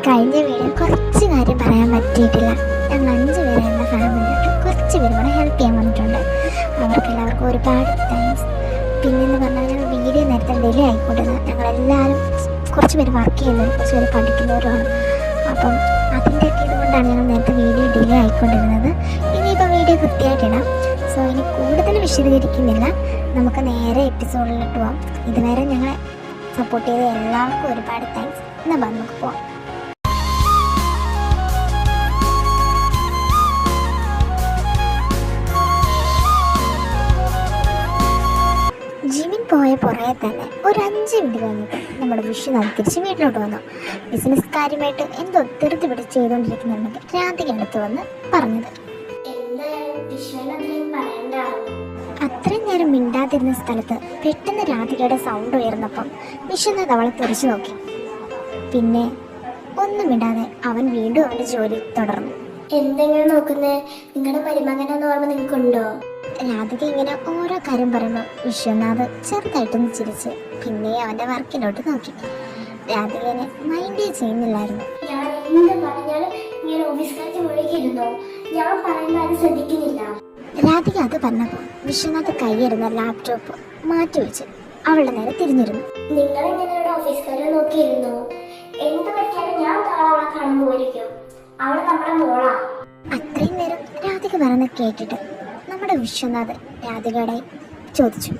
കഴിഞ്ഞ വീഡിയോ കുറച്ച് കാര്യം പറയാൻ പറ്റിയിട്ടില്ല. ഞങ്ങൾ 5 പേരെ എന്ന ഫാമിലിയായിട്ട് കുറച്ച് പേര് കൂടെ ഹെൽപ്പ് ചെയ്യാൻ വന്നിട്ടുണ്ട്. അവർക്കെല്ലാവർക്കും ഒരുപാട് താങ്ക്സ്. പിന്നെന്ന് പറഞ്ഞാൽ ഞങ്ങൾ വീഡിയോ നേരത്തെ ഡിലേ ആയിക്കൊണ്ടിരുന്നത്. ഞങ്ങളെല്ലാവരും കുറച്ച് പേര് വർക്ക് ചെയ്യുന്നവരും കുറച്ച് പേര് പഠിക്കുന്നവരുമാണ്. അപ്പം അതിൻ്റെയൊക്കെ ഇതുകൊണ്ടാണ് ഞങ്ങൾ നേരത്തെ വീഡിയോ ഡിലേ ആയിക്കൊണ്ടിരുന്നത്. ഇനിയിപ്പോൾ വീഡിയോ കൃത്യമായിട്ടിടാം. സോ ഇനി കൂടുതൽ വിശദീകരിക്കുന്നില്ല, നമുക്ക് നേരെ എപ്പിസോഡിലോട്ട് പോകാം. ഇതുവരെ ഞങ്ങളെ സപ്പോർട്ട് ചെയ്ത എല്ലാവർക്കും ഒരുപാട് താങ്ക്സ്. എന്നാൽ നമുക്ക് പോവാം. ജിമിൻ പോയ പുറകെ തന്നെ ഒരു 5 മിനിറ്റ് കഴിഞ്ഞപ്പോൾ നമ്മുടെ വിശ്വനാഥ് തിരിച്ച് വീട്ടിലോട്ട് വന്നു. ബിസിനസ് കാര്യമായിട്ട് എന്തോ ധൃതി പിടിച്ച് ചെയ്തുകൊണ്ടിരിക്കുന്നുണ്ടെങ്കിൽ രാധിക അടുത്ത് വന്ന് പറഞ്ഞത്. അത്രയും നേരം മിണ്ടാതിരുന്ന സ്ഥലത്ത് പെട്ടെന്ന് രാധികയുടെ സൗണ്ട് ഉയർന്നപ്പം വിശ്വനാഥ് അവളെ തുറച്ചു നോക്കി. പിന്നെ ഒന്നും മിണ്ടാതെ അവൻ വീണ്ടും അവൻ്റെ ജോലി തുടർന്നു. എന്തെങ്കിലും നോക്കുന്നേ? നിങ്ങളുടെ മരുമകനെന്ന് ഓർമ്മ നിങ്ങൾക്കുണ്ടോ? രാധിക ഇങ്ങനെ ഓരോ കാര്യം പറയുമ്പോൾ വിശ്വനാഥ് ചെറുതായിട്ടൊന്ന് ചിരിച്ച് പിന്നെ അവൻ്റെ വർക്കിലോട്ട് നോക്കി. രാധികനെ മൈൻഡേ ചെയ്യുന്നില്ലായിരുന്നു. ഞാൻ എന്ത് പറഞ്ഞാലും ഇങ്ങനെ ഓഫീസുകാർക്ക് മുഴുകിയിരുന്നോ? ഞാൻ പറയുന്നത് അത് ശ്രദ്ധിക്കുന്നില്ല. രാധിക അത് പറഞ്ഞപ്പോൾ വിശ്വനാഥ് കൈയിരുന്ന ലാപ്ടോപ്പ് മാറ്റി വെച്ച് അവളുടെ നേരെ തിരിഞ്ഞിരുന്നു. നിങ്ങളിങ്ങനെ ഇവിടെ ഓഫീസുകാരെ നോക്കിയിരുന്നു. എന്ത് പറ്റിയാലും ഞാൻ നാളെ അവളെ കാണാൻ പോയിരിക്കും. അവള് നമ്മുടെ മോളാ. അത്രയും നേരം രാധിക പറഞ്ഞ കേട്ടിട്ട് നമ്മുടെ വിശ്വനാഥ് രാധികയുടെ ചോദിച്ചു.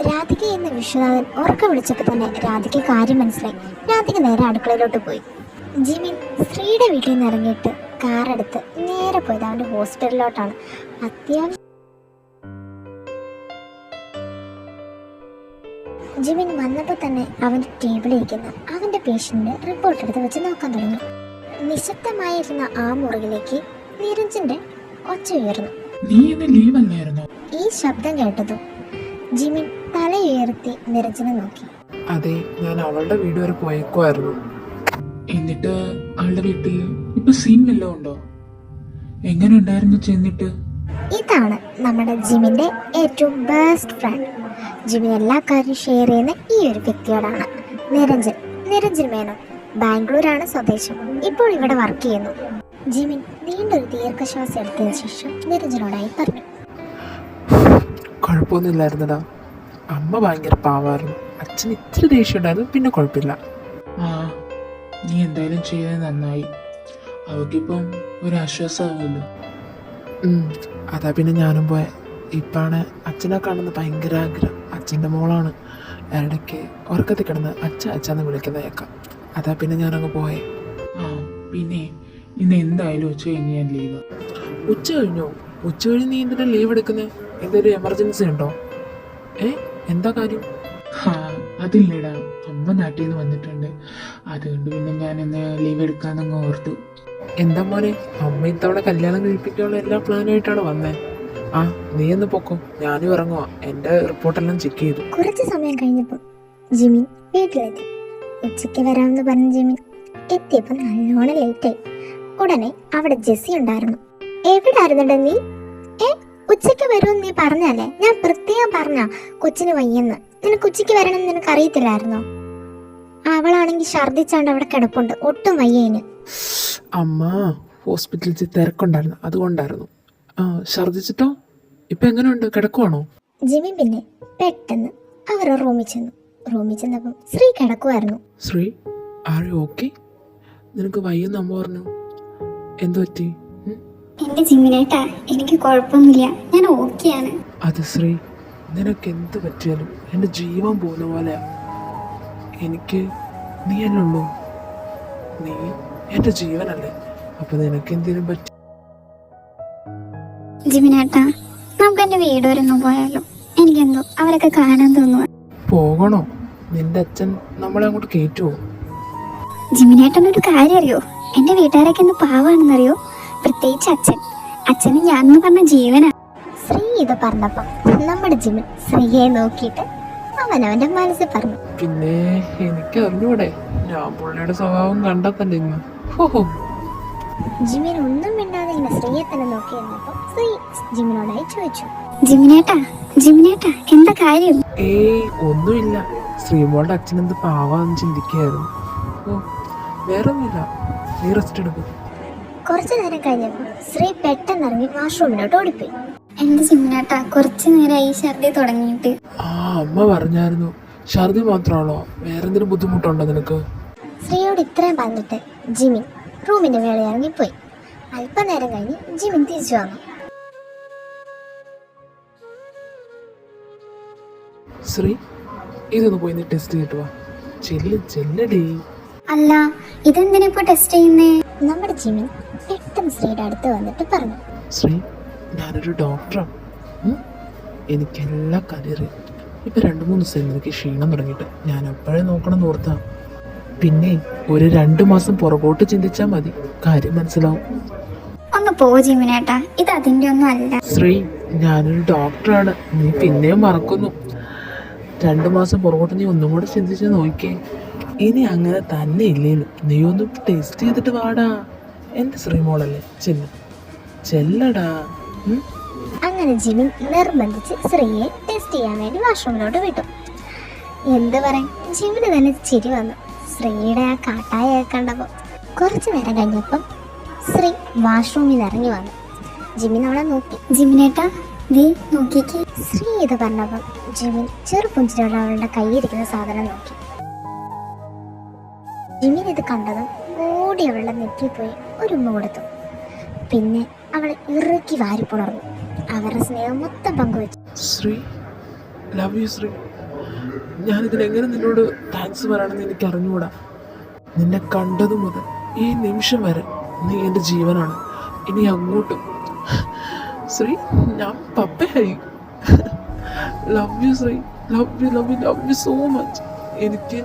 രാധിക എന്ന് വിശ്വനാഥൻ ഉറക്കെ വിളിച്ചപ്പോൾ തന്നെ രാധിക കാര്യം മനസ്സിലായി. രാധിക നേരെ അടുക്കളയിലോട്ട് പോയി. ജിമിൻ ശ്രീയുടെ വീട്ടിൽ നിന്ന് ഇറങ്ങിയിട്ട് കാറെടുത്ത് നേരെ പോയത് അവൻ്റെ ഹോസ്പിറ്റലിലോട്ടാണ്. ജിമിൻ വന്നപ്പോൾ തന്നെ അവൻ്റെ ടേബിളിരിക്കുന്ന അവൻ്റെ പേഷ്യൻ്റെ റിപ്പോർട്ട് എടുത്ത് വെച്ച് നോക്കാൻ തുടങ്ങി. നിശബ്ദമായിരുന്ന ആ മുറിയിലേക്ക് നിരഞ്ജന്റെ ഒച്ച ഉയർന്നു. ഈ ശബ്ദം കേട്ടതും ജിമിൻ തലയുയർത്തി നിരഞ്ജനെ നോക്കി. അതെ, ഞാൻ അവളുടെ വീട് വരെ പോയേക്കുമായിരുന്നു. എന്നിട്ട് അവളുടെ വീട്ടിൽ ഇപ്പൊ സീൻ വല്ലതും ഉണ്ടോ? എങ്ങനെ ഉണ്ടായിരുന്നു ചെന്നിട്ട്? ഇതാണ് നമ്മുടെ ജിമിന്റെ ഏറ്റവും ബെസ്റ്റ് ഫ്രണ്ട്. ജിമിൻ എല്ലാ കാര്യവും ഷെയർ ചെയ്യുന്ന ഈ ഒരു വ്യക്തിയോടാണ്. നിരഞ്ജൻ മേനോൻ. ബാംഗ്ലൂരാണ് സ്വദേശം. ഇപ്പോൾ ഇവിടെ വർക്ക് ചെയ്യുന്നു. ജിമിൻ നീണ്ടൊരു ദീർഘശ്വാസം എടുത്തതിന് ശേഷം നിരഞ്ജനോടായി പറഞ്ഞു. കുഴപ്പമൊന്നുമില്ലായിരുന്നടാ. അമ്മ ഭയങ്കര പാവായിരുന്നു. അച്ഛൻ ഇത്തിരി ദേഷ്യം ഉണ്ടായിരുന്നു, പിന്നെ കുഴപ്പമില്ല. നീ എന്തായാലും ചെയ്തത് നന്നായി. അവക്കിപ്പം ഒരു ആശ്വാസമാവുമല്ലോ. അതാ പിന്നെ ഞാനും പോയ. ഇപ്പാണ് അച്ഛനെ കാണുന്ന ഭയങ്കര ആഗ്രഹം. അച്ഛൻ്റെ മോളാണ്. ഇടയ്ക്ക് ഉറക്കത്തിൽ കിടന്ന് അച്ഛന്ന് വിളിക്കുന്ന കേൾക്കാം. അതാ പിന്നെ ഞാനങ്ങ് പോയേ. പിന്നെ ഇന്ന് എന്തായാലും ഉച്ച കഴിഞ്ഞ് ഞാൻ ലീവ്. ഉച്ച കഴിഞ്ഞോ? ഉച്ച കഴിഞ്ഞ് നീ എന്തിനാ ലീവ് എടുക്കുന്നേ? എന്തൊരു എമർജൻസി ഉണ്ടോ? എന്താ കാര്യം? അതില്ലടാ, അമ്മ നാട്ടിൽ നിന്ന് വന്നിട്ടുണ്ട്. അതുകൊണ്ട് പിന്നെ ഞാനിന്ന് ലീവ് എടുക്കാന്നങ്ങ് ഓർത്തു. എന്താ മോനെ, അമ്മ ഇത്തവണ കല്യാണം കഴിപ്പിക്കാനുള്ള എല്ലാ പ്ലാനുമായിട്ടാണ് വന്നേ. നീ ഒന്ന് പൊക്കോ, ഞാനും ഇറങ്ങുവാ. എൻ്റെ റിപ്പോർട്ടെല്ലാം ചെക്ക് ചെയ്തു. കുറച്ച് സമയം കഴിഞ്ഞപ്പോൾ ജിമിൻ വീട്ടിലെത്തി. ഉച്ചയ്ക്ക് വരാമെന്ന് പറഞ്ഞ ജിമിൻ എത്തിയപ്പോൾ നല്ലോണം ലേറ്റായി. ഉടനെ അവിടെ ജെസ്സി ഉണ്ടായിരുന്നു. എവിടായിരുന്നുണ്ട് നീ? ഉച്ചയ്ക്ക് വരുമെന്ന് നീ പറഞ്ഞല്ലേ? ഞാൻ പ്രത്യേകം പറഞ്ഞ കൊച്ചിന് വയ്യെന്ന്. നിനക്ക് ഉച്ചയ്ക്ക് വരണം നിനക്ക് അറിയത്തില്ലായിരുന്നോ? അവളാണെങ്കിൽ ഛർദിച്ചാണ്ട് അവിടെ കിടപ്പുണ്ട്. ഒട്ടും വയ്യേന്. അമ്മ ഹോസ്പിറ്റലിൽ തിരക്കുണ്ടായിരുന്നു, അതുകൊണ്ടായിരുന്നു. ഛർദിച്ചിട്ടോ? ഇപ്പൊ എങ്ങനെയുണ്ട്? കിടക്കുവാണോ? ജിമിൻ പിന്നെ പെട്ടെന്ന് അവരുടെ റൂമിൽ ചെന്നപ്പം ശ്രീ കിടക്കുമായിരുന്നു. Sree, are you okay? നിനക്ക് വയ്യെന്ന് അമ്മ പറഞ്ഞു. എന്തു പറ്റി? എന്റെ ജിമിനേട്ടാ, എനിക്ക് കുഴപ്പമൊന്നുമില്ല, ഞാൻ ഓക്കെയാണ്. അത് ശ്രീ, നിനക്ക് എന്ത് പറ്റിയാലും എൻ്റെ ജീവൻ പോകുന്ന പോലെയാ. എനിക്ക് നീയല്ലേ ഉള്ളൂ. നീ എൻ്റെ ജീവനല്ലേ. അപ്പൊ നിനക്ക് എന്തെങ്കിലും പറ്റി? ജിമിനേട്ടാ, നമുക്ക് എന്റെ വീട് വരെ ഒന്ന് പോയാലോ? എനിക്കെന്തോ അവരൊക്കെ കാണാൻ തോന്നുക. പോകണോ? നിന്റെ അച്ഛൻ നമ്മളെ അങ്ങോട്ട് കയറ്റുമോ? ജിമിനേട്ടനൊരു കാര്യം അറിയോ? എന്റെ വീട്ടുകാരൊക്കെ ഒന്ന് പാവാണെന്നറിയോ? പ്രത്യേകിച്ച് അച്ഛന് ഞാനെന്ന് പറഞ്ഞ ജീവനാ. ശ്രീ ഇത് പറഞ്ഞപ്പം നമ്മുടെ ജിമിൻ ശ്രീയെ നോക്കിയിട്ട് അവനവന്റെ മനസ്സിൽ പറഞ്ഞു. പിന്നെ എനിക്ക് അറിഞ്ഞൂടെ, ഞാൻ പുള്ളിയുടെ സ്വഭാവം കണ്ടെത്തണ്ടേ ഇന്ന്. ജിമിൻ ഒന്നും മിണ്ടാതെ ഇങ്ങനെ ശ്രീയെ തന്നെ നോക്കി നിന്നപ്പോൾ ശ്രീ ജിമിനോടായി ചോദിച്ചു. ജിമിനേട്ടാ എന്താ കാര്യം? ഒന്നുമില്ല. ശ്രീമോളുടെ അച്ഛനെന്ത് പാവാന്ന് ചിന്തിക്കുകയായിരുന്നു. ഓ വേറെ ഒന്നുമില്ല, നീ റെസ്റ്റ് എടുക്കും. കുറച്ചു നേരം കഴിഞ്ഞപ്പോൾ ശ്രീ പെട്ടെന്ന് ഇറങ്ങി വാഷ്റൂമിലോട്ട് ഓടിപ്പോയി. എന്റെ ജിമിനേട്ടാ കുറച്ചു നേരമായി ഛർദി തുടങ്ങിയിട്ട്. ആ അമ്മ പറഞ്ഞായിരുന്നു. ഛർദി മാത്രമാണോ, വേറെന്തെങ്കിലും ബുദ്ധിമുട്ടുണ്ടോ നിനക്ക്? ശ്രീയോട് ഇത്രയും പറഞ്ഞിട്ട് ജിമിൻ റൂമിന്റെ മേളിൽ ഇറങ്ങിപ്പോയി. അല്പനേരം കഴിഞ്ഞ് ജിമിൻ തിരിച്ചു വന്നു. ശ്രീ ഇതൊന്ന് പോയി നീ ടെസ്റ്റ് ചെയ്തിട്ട് വാ. ചെല്ലടേ. അല്ല ഇതെന്തിനാ ഇപ്പൊ ടെസ്റ്റ് ചെയ്യുന്നേ? നമ്മുടെ ജിമിൻ പെട്ടെന്ന് ശ്രീയുടെ അടുത്ത് വന്നിട്ട് പറഞ്ഞു, ശ്രീ ഞാനൊരു ഡോക്ടറാണ്. എനിക്കെല്ലാ കാര്യം ഇപ്പം 2-3 ദിവസം എനിക്ക് ക്ഷീണം തുടങ്ങിയിട്ട് ഞാൻ എപ്പോഴേ നോക്കണം ഓർത്താ. പിന്നെ ഒരു 2 മാസം പുറകോട്ട് ചിന്തിച്ചാൽ മതി, കാര്യം മനസ്സിലാവും. ഒന്ന് പോ ജിമിനേട്ടാ, ഇത് അതിന്റെ ഒന്നും അല്ല. ശ്രീ ഞാനൊരു ഡോക്ടറാണ്, നീ പിന്നെയും മറക്കുന്നു. 2 മാസം പുറകോട്ട് നീ ഒന്നും കൂടെ ചിന്തിച്ച് നോക്കിയേ. ഇനി അങ്ങനെ തന്നെ ഇല്ലേലും നീ ഒന്ന് ടെസ്റ്റ് ചെയ്തിട്ട് വാടാ. എൻ്റെ ശ്രീമോളല്ലേ, ചെല്ലടാ. അങ്ങനെ ജിമിൻ നിർബന്ധിച്ച് ശ്രീയെ ടെസ്റ്റ് ചെയ്യാൻ വേണ്ടി വാഷ്റൂമിലോട്ട് വിട്ടു. എന്ത് പറയും, ജിമിന് തന്നെ ചിരി വന്നു ശ്രീയുടെ ആ കാട്ടായ കണ്ടപ്പോൾ. കുറച്ചു നേരം കഴിഞ്ഞപ്പം ശ്രീ വാഷ്റൂമിൽ നിന്ന് ഇറങ്ങി വന്നു. ജിമിൻ അവളെ നോക്കി. ജിമിനേട്ടാ ദേ നോക്കിക്കേ. ശ്രീ ഇത് പറഞ്ഞപ്പം ജിമിൻ ചെറുപുഞ്ചിരോടെ അവളുടെ കയ്യിരിക്കുന്ന സാധനം നോക്കി. ജിമിൻ ഇത് കണ്ടതും ഓടി അവളുടെ നെറ്റിൽ പോയി ഒരു ഉമ്മ കൊടുത്തു. പിന്നെ അവളെ ഇറുക്കി വാരിപ്പുണർന്നു. അവരുടെ സ്നേഹം മൊത്തം പങ്കുവെച്ചു. Sree love you Sree. ഞാനിതിനെങ്ങനെ നിന്നോട് താങ്ക്സ് പറയണമെന്ന് എനിക്ക് അറിഞ്ഞുകൂടാ. നിന്നെ കണ്ടതു മുതൽ ഈ നിമിഷം വരെ നീ എൻ്റെ ജീവനാണ്. ഇനി അങ്ങോട്ടും ശ്രീ ഞാൻ പപ്പയായി. Love you Sree, love you love you love you so much. എനിക്ക്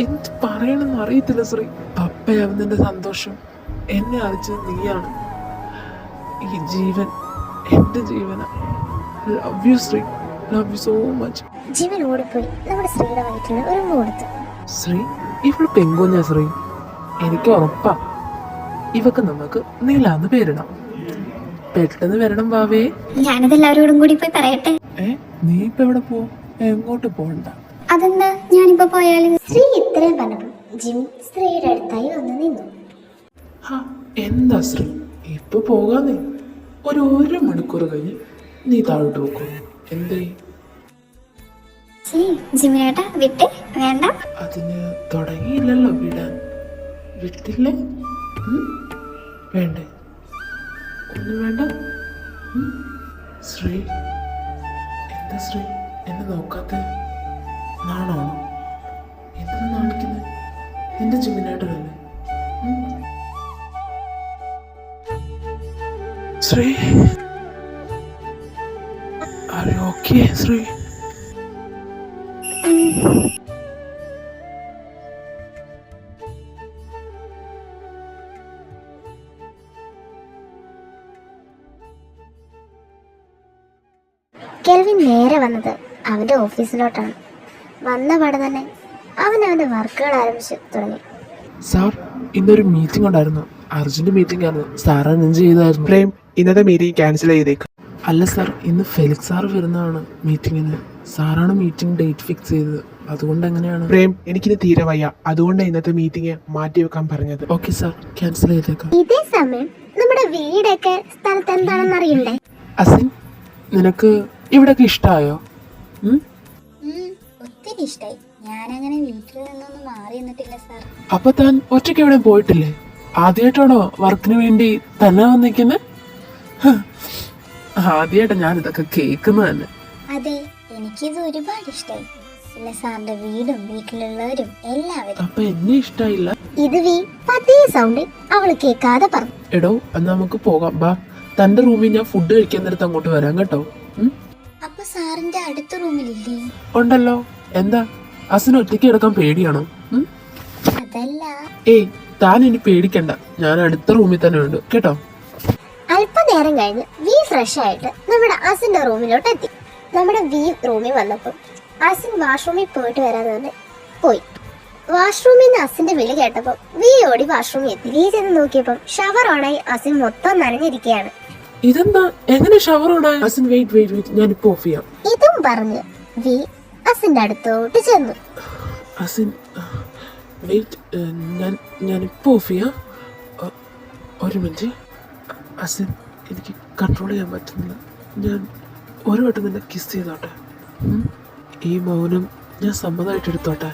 എന്ത് പറയണമെന്ന് അറിയത്തില്ല ശ്രീ. പപ്പയാവുന്നതിൻ്റെ സന്തോഷം എന്നെ അറിയിച്ചത് നീയാണ്. ഈ ജീവൻ എൻ്റെ ജീവനാ. Love you Sree, love you so much. Jimin ഓടിപ്പോയി നമ്മുടെ ശ്രീയുടെ വയറ്റിൽ ഒരു ഉമ്മ കൊടുത്തു. ശ്രീ ഇവള് പെങ്കുഞ്ഞ ശ്രീ. എനിക്ക് ഉറപ്പാ ഇവക്ക് നമുക്ക് നീലാന്ന് പേരിടാം. പെട്ടെന്ന് വരണം വാവേ. ഞാനിത് എല്ലാവരോടും കൂടി പോയി പറയട്ടെ. നീ ഇപ്പൊ എവിടെ പോവും? എങ്ങോട്ട് പോകണ്ട. അതെന്താ ഞാനിപ്പോ പോയാലും? ശ്രീ ഇത്രയും പറഞ്ഞപ്പോൾ ജിമിൻ ശ്രീയുടെ അടുത്തായി വന്ന് നിന്നു. എന്താ ശ്രീ ഇപ്പൊ പോകാന്നേ? ഒരു മണിക്കൂർ കഴിഞ്ഞ് നീ താഴോട്ട് പോക്കോ. എന്തേ? ജിമിനേട്ടാ വിട്ട് വേണ്ട. അതിന് തുടങ്ങിയില്ലല്ലോ വിടാൻ. വിട്ടില്ലേ? വേണ്ടേ? ഒന്നും വേണ്ട. ശ്രീ എന്താ ശ്രീ എന്നെ നോക്കാത്ത? നാണാണോ? എന്തിനാ നാണിക്കുന്നത്? നിന്റെ ജിമിനേട്ടനല്ലേ? Sree are you okay Sree? Kelvin നേരെ വന്നത് അവൻ്റെ ഓഫീസിലോട്ടാണ്. വന്ന പാടെ തന്നെ അവൻ്റെ വർക്കുകൾ ആരംഭിച്ചു തുടങ്ങി. സാർ ഇന്നൊരു മീറ്റിംഗ് ഉണ്ടായിരുന്നു, അർജന്റ് മീറ്റിംഗ് ആയിരുന്നു. സാർ അറേഞ്ച് ചെയ്തായിരുന്നു. പ്രേം ഇന്നത്തെ മീറ്റിംഗ് ക്യാൻസൽ ചെയ്തേക്കും. അല്ല സാർ, ഇന്ന് ഫെലിക്സ് സാർ വരുന്നതാണ് മീറ്റിങ്ങിന്. സാറാണ് മീറ്റിംഗ് ഡേറ്റ് ഫിക്സ് ചെയ്തത്, അതുകൊണ്ട് എങ്ങനെയാണ്? പ്രേം എനിക്കിത് തീരെ വയ്യ, അതുകൊണ്ട് ഇന്നത്തെ മീറ്റിംഗ് മാറ്റി വെക്കാൻ പറഞ്ഞത്. ഓക്കെ സാർ, ക്യാൻസൽ ചെയ്തേക്കാം. ഇതേ സമയം നമ്മുടെ വീടൊക്കെ സ്ഥലത്ത് എന്താണെന്ന് അറിയണ്ടേ? അസിൻ നിനക്ക് ഇവിടൊക്കെ ഇഷ്ടമായോ? ഒത്തിരി ഇഷ്ടായി. ഞാനങ്ങനെ വീട്ടിൽ നിന്നൊന്നും മാറി നിന്നിട്ടില്ല സാർ. അപ്പൊ താൻ ഒറ്റയ്ക്ക് എവിടെ പോയിട്ടില്ലേ? ആദ്യമായിട്ടാണോ വർക്കിന് വേണ്ടി തന്നെ വന്നിരിക്കുന്നത്? ആദ്യമായിട്ടാ ഞാൻ ഇതൊക്കെ കേൾക്കുന്നത് തന്നെ. അതെ, എനിക്കിത് ഒരുപാട് ഇഷ്ടായി. പിന്നെ സാറിന്റെ വീടും വീട്ടിലുള്ളവരും എല്ലാവരും. അപ്പൊ എന്നെ ഇഷ്ടായില്ല? ഇത് പതിയെ സൗണ്ടിൽ അവള് കേൾക്കാതെ പറഞ്ഞു. എടോ എന്നാ നമുക്ക് പോകാം. ബാ, തന്റെ റൂമിൽ ഞാൻ ഫുഡ് കഴിക്കാൻ നേരത്ത് അങ്ങോട്ട് വരാം കേട്ടോ. അപ്പൊ സാറിന്റെ അടുത്ത റൂമിലില്ലേ? ഉണ്ടല്ലോ. എന്താ അസിന് ഒറ്റയ്ക്ക് കിടക്കാൻ പേടിയാണോ? അതല്ല. ഏയ് താൻ ഇനി പേടിക്കണ്ട, ഞാൻ അടുത്ത റൂമിൽ തന്നെ ഉണ്ട് കേട്ടോ. അല്പനേരം കഴിഞ്ഞ് വി ഫ്രഷ് ആയിട്ട് നമ്മുടെ അസിന്റെ റൂമിലോട്ട് എത്തി. നമ്മുടെ വി റൂമിൽ വന്നപ്പോൾ അസിൻ വാഷ്റൂമിൽ പോയിട്ട് വരാന്ന് പറഞ്ഞ് പോയി. വാഷ്റൂമിൽ നിന്ന് അസിന്റെ വിളി കേട്ടപ്പോൾ വി ഓടി വാഷ്റൂമിൽ എത്തി. വി ചെന്ന് നോക്കിയപ്പോൾ ഷവർ ഓണായി അസിൻ മൊത്തം നനഞ്ഞിരിക്കുകയാണ്. ഇതെന്താ, എങ്ങനെ ഷവർ ഓണായി? അസിൻ വെയിറ്റ് ഞാൻ ഇപ്പൊ ഓഫ് ചെയ്യാം. ഇതും പറഞ്ഞ് വി അസിന്റെ അടുത്തോട്ട് ചെന്നു. അസിൻ വെയിറ്റ്, ഞാനിപ്പോൾ ഓഫ് ചെയ്യാം. ഒരു മിനിറ്റ്. അസിൻ, എനിക്ക് കൺട്രോൾ ചെയ്യാൻ പറ്റുന്നില്ല. ഞാൻ ഒരു വട്ടം നിന്നെ കിസ് ചെയ്തോട്ടെ? ഈ മൗനം ഞാൻ സമ്മതമായിട്ട് എടുത്തോട്ടെ?